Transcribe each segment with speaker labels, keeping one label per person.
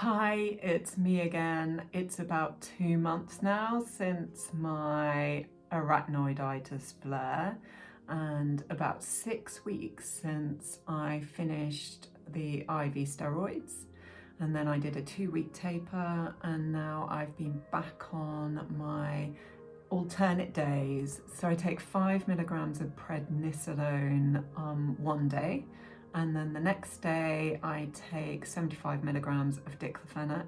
Speaker 1: Hi, it's me again. It's about 2 months now since my arachnoiditis flare and about 6 weeks since I finished the IV steroids, and then I did a 2-week taper, and now I've been back on my alternate days. So I take 5 milligrams of prednisolone one day, and then the next day I take 75 milligrams of diclofenac.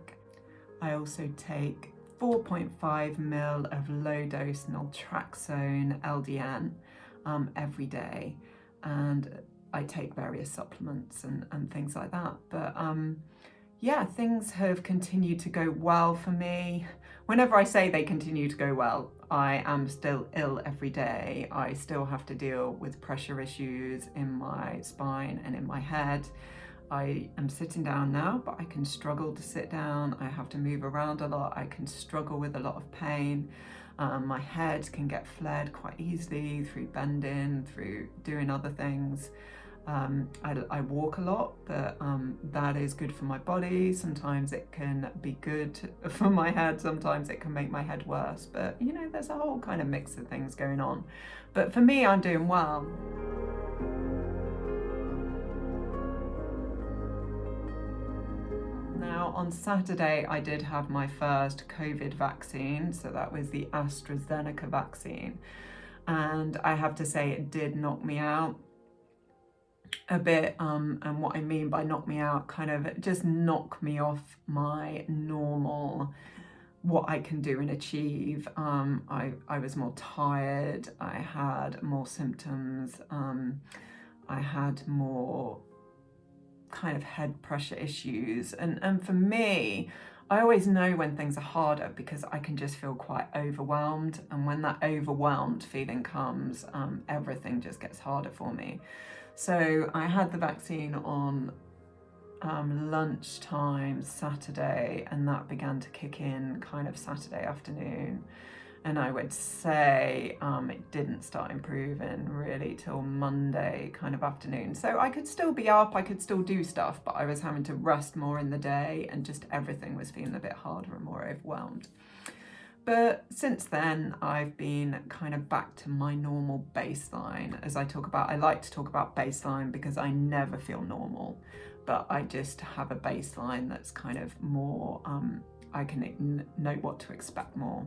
Speaker 1: I also take 4.5 ml of low dose naltrexone LDN every day, and I take various supplements and things like that. But yeah, things have continued to go well for me. Whenever I say they continue to go well, I am still ill every day. I still have to deal with pressure issues in my spine and in my head. I am sitting down now, but I can struggle to sit down. I have to move around a lot. I can struggle with a lot of pain. My head can get flared quite easily through bending, through doing other things. I walk a lot, but that is good for my body. Sometimes it can be good for my head, sometimes it can make my head worse, but you know, there's a whole kind of mix of things going on. But for me, I'm doing well. Now, on Saturday, I did have my first COVID vaccine, so that was the AstraZeneca vaccine, and I have to say it did knock me out a bit, and what I mean by knock me out, kind of just knock me off my normal, what I can do and achieve. I was more tired, I had more symptoms, I had more kind of head pressure issues, and for me, I always know when things are harder because I can just feel quite overwhelmed, and when that overwhelmed feeling comes, everything just gets harder for me. So I had the vaccine on lunchtime Saturday, and that began to kick in kind of Saturday afternoon. And I would say it didn't start improving really till Monday kind of afternoon. So I could still be up, I could still do stuff, but I was having to rest more in the day, and just everything was feeling a bit harder and more overwhelmed. But since then, I've been kind of back to my normal baseline. As I talk about, I like to talk about baseline because I never feel normal, but I just have a baseline that's kind of more, I can know what to expect more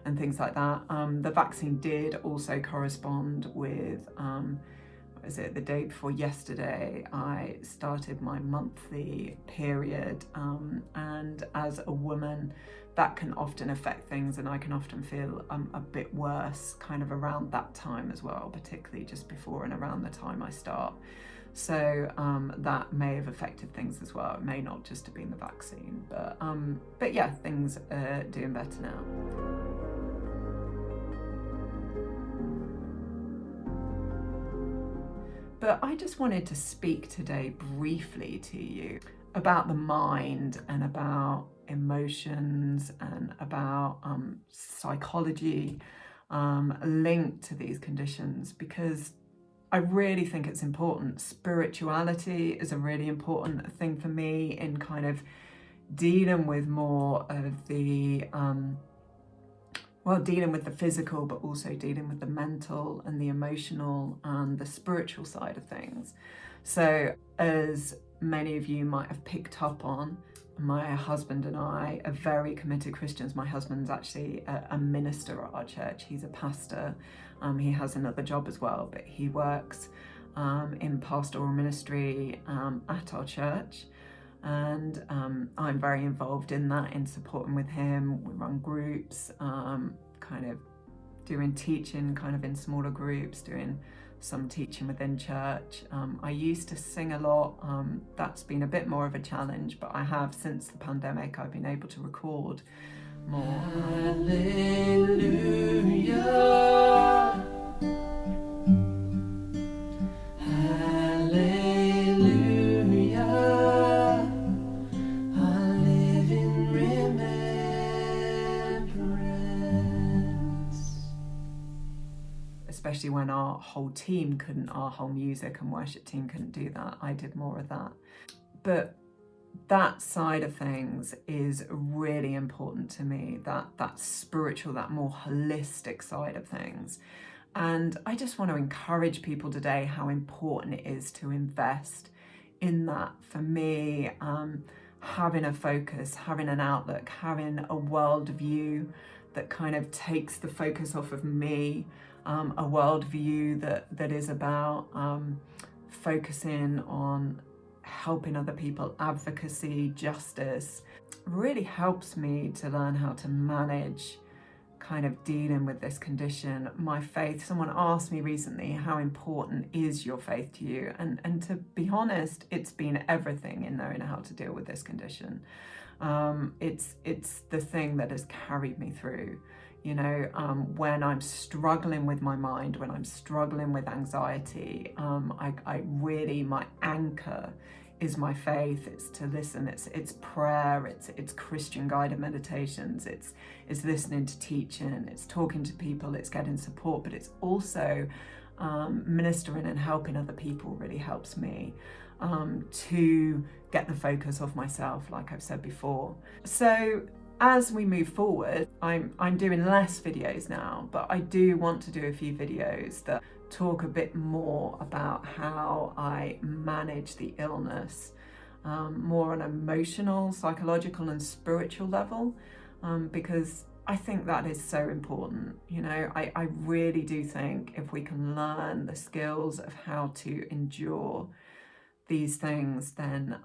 Speaker 1: and things like that. The vaccine did also correspond with, what is it, the day before yesterday, I started my monthly period, and as a woman, that can often affect things, and I can often feel a bit worse kind of around that time as well, particularly just before and around the time I start. So that may have affected things as well. It may not just have been the vaccine, but yeah, things are doing better now. But I just wanted to speak today briefly to you about the mind and about emotions and about psychology linked to these conditions, because I really think it's important. Spirituality is a really important thing for me in kind of dealing with more of the dealing with the physical, but also dealing with the mental and the emotional and the spiritual side of things. So as many of you might have picked up on, my husband and I are very committed Christians. My husband's actually a minister at our church. He's a pastor. He has another job as well, but he works in pastoral ministry at our church. And I'm very involved in that, in supporting with him. We run groups, kind of doing teaching kind of in smaller groups, doing some teaching within church. I used to sing a lot. That's been a bit more of a challenge, but I have, since the pandemic, I've been able to record more. Hallelujah. Especially when our whole music and worship team couldn't do that, I did more of that. But that side of things is really important to me, that spiritual, that more holistic side of things. And I just want to encourage people today how important it is to invest in that. For me, having a focus, having an outlook, having a worldview that kind of takes the focus off of me, a worldview that is about focusing on helping other people, advocacy, justice, really helps me to learn how to manage kind of dealing with this condition. My faith, someone asked me recently, how important is your faith to you? And to be honest, it's been everything in knowing how to deal with this condition. It's the thing that has carried me through. You know, when I'm struggling with my mind, when I'm struggling with anxiety, I really, my anchor is my faith. It's to listen, it's prayer, it's Christian guided meditations, it's listening to teaching, it's talking to people, it's getting support, but it's also ministering and helping other people really helps me to get the focus off myself, like I've said before. So as we move forward, I'm doing less videos now, but I do want to do a few videos that talk a bit more about how I manage the illness, more on an emotional, psychological and spiritual level, because I think that is so important. You know, I really do think if we can learn the skills of how to endure these things, then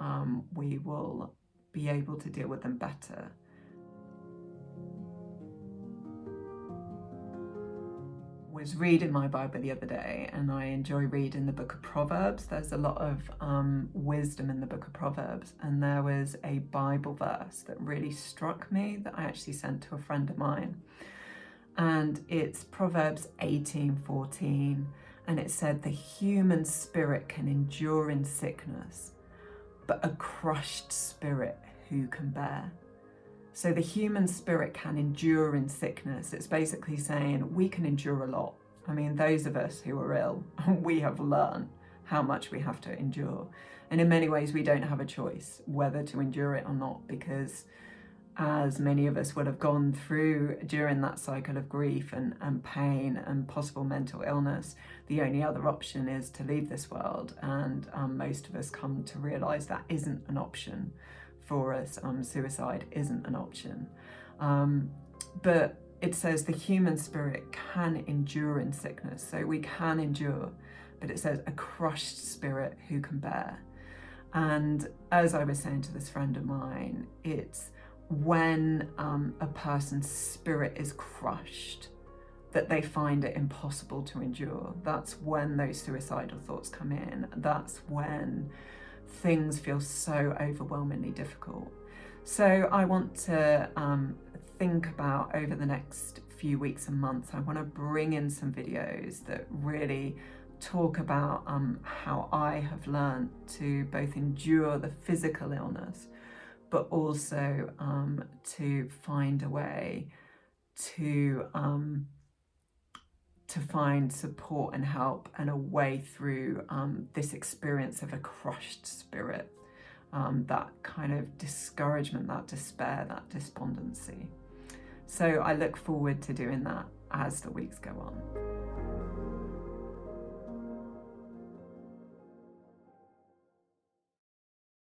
Speaker 1: we will be able to deal with them better. Was reading my Bible the other day, and I enjoy reading the book of Proverbs. There's a lot of wisdom in the book of Proverbs, and there was a Bible verse that really struck me that I actually sent to a friend of mine, and it's Proverbs 18:14, and it said, "The human spirit can endure in sickness, but a crushed spirit who can bear?" So the human spirit can endure in sickness. It's basically saying we can endure a lot. I mean, those of us who are ill, we have learned how much we have to endure. And in many ways, we don't have a choice whether to endure it or not, because as many of us would have gone through during that cycle of grief and pain and possible mental illness, the only other option is to leave this world. And most of us come to realize that isn't an option for us. Suicide isn't an option. But it says the human spirit can endure in sickness. So we can endure, but it says a crushed spirit who can bear. And as I was saying to this friend of mine, it's when a person's spirit is crushed that they find it impossible to endure. That's when those suicidal thoughts come in. That's when things feel so overwhelmingly difficult. So I want to think about, over the next few weeks and months, I want to bring in some videos that really talk about how I have learned to both endure the physical illness, but also to find a way to find support and help and a way through this experience of a crushed spirit, that kind of discouragement, that despair, that despondency. So I look forward to doing that as the weeks go on.